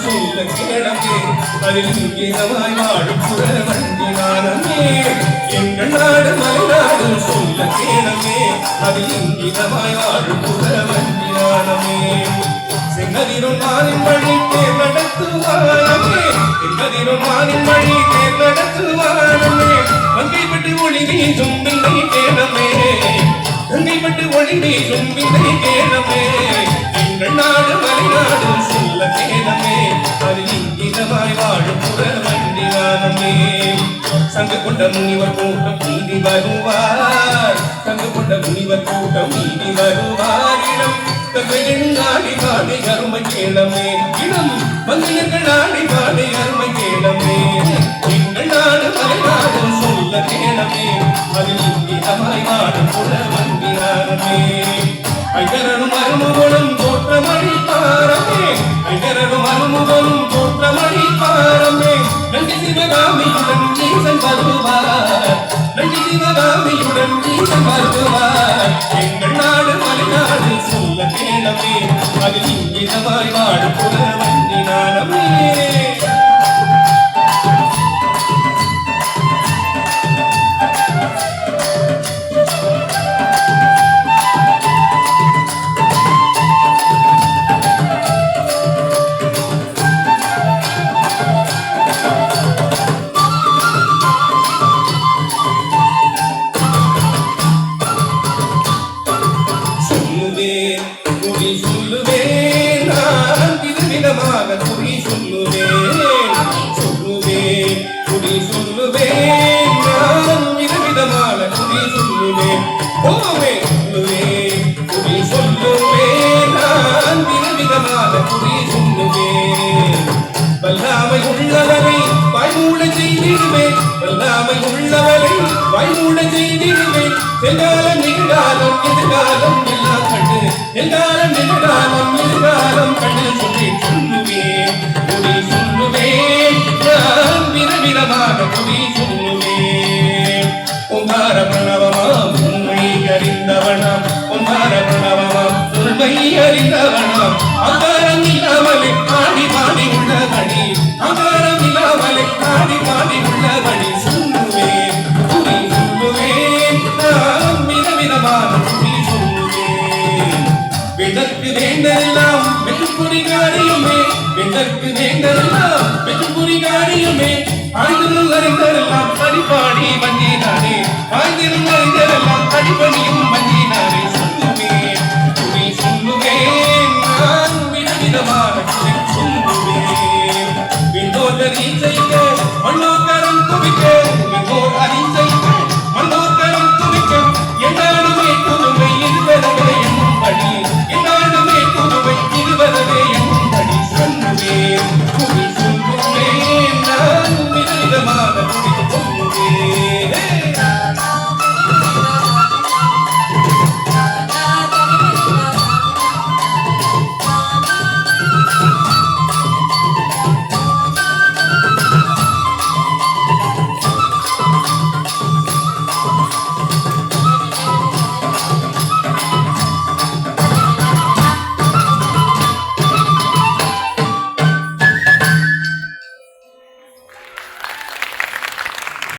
சொல்ல கேளமே அதில் இங்கிதமாய் வாழும் புறவண்டினானமே எங்கள் நாடு மலைநாடு சொல்ல கேளமே அதில் இங்கிதமாய் வாழும் புறவண்டினானமே செங்கதிரும் மாறின் வழி தேர் நடத்துவானமே செங்கதிரும் மாறின் வழி தேர் நடத்துவானமே வங்கைப்பட்டு ஒளி நீச்சும் விந்தை கேளமே வங்கைப்பட்டு ஒளி நீச்சும் விந்தை கேளமே எங்கள் நாடு மலைநாடு சொல்ல கேளமே அதில் இங்கிதமாய் வாழும் புறவண்டினானமே சங்கு கொண்ட முனிவர் கூட்டம் நீதி வருவார் சங்கு கொண்ட முனிவர் கூட்டம் நீதி வருவார் இடம் நாடி பாடி அருமை கேளமே இடம் மங்கையர்கள் நாடி பாடி அருமை கேளமே எங்கள் நாடு மலைநாடு சொல்ல கேளமே அதில் இங்கிதமாய் வாழும் புறவண்டினானமே ஐயரனும் அருமுகனும் தோற்றமணி பாரமே ஐயரனும் அருமுகனும் தோற்றமணி பாரமே நன்றி சிவகாமியுடன் ஈசன் வருவார் நன்றி சிவகாமியுடன் ஈசன் வருவார் எங்கள் நாடு மலைநாடு சொல்ல கேளமே அதில் இங்கிதமாய் வாழும் புறவண்டினானமே சொல்லுவேன் நான் விதவிதமாக குறி சொல்லுவேன் சொல்லுவேன் குறி சொல்லுவேன் நான் விதவிதமாக குறி சொல்லுவேன் போவே சொல்லுவேன் குறி சொல்லுவேன் நான் விதவிதமாக குறி சொல்லுவேன் வல்லாமை உள்ளவரை வாய்மூட செய்திடுவேன் வல்லாமை உள்ளவரை வாய்மூட செய்திடுவேன் செல்காலம் நிகழ்காலம் எதிர்காலம் எல்லாம் கண்டு எல்காலம் நிகழ்காலம் எதிர்காலம் கண்டு சொல்லி சொல்லுவேன் குறி சொல்லுவேன் நான் விதவிதமாக குறி சொல்லுவேன் ஓங்கார பிரணவமாம் உண்மை அறிந்தவனாம் ஓங்கார பிரணவமாம் உண்மை அறிந்தவனாம் அகாரம் இல்லாமலே ஆடி பாடி உள்ளபடி அகாரம் இல்லாமலே ஆடி பாடி உள்ளபடி சொல்லுவேன் குறி சொல்லுவேன் நான் விதவிதமான குறி சொல்லுவேன் வெதற்கு வேண்டெல்லாம் வெற்றுப்புரி காரியுமே வெதற்கு வேண்டெல்லாம் வெற்றுப்புரி காரியுமே ஆய்ந்திரும் அறிந்தரெல்லாம் அடிப்பாடி வந்தீனானே ஆய்ந்திரும் அறிந்தரெல்லாம் அடிப்பணியும்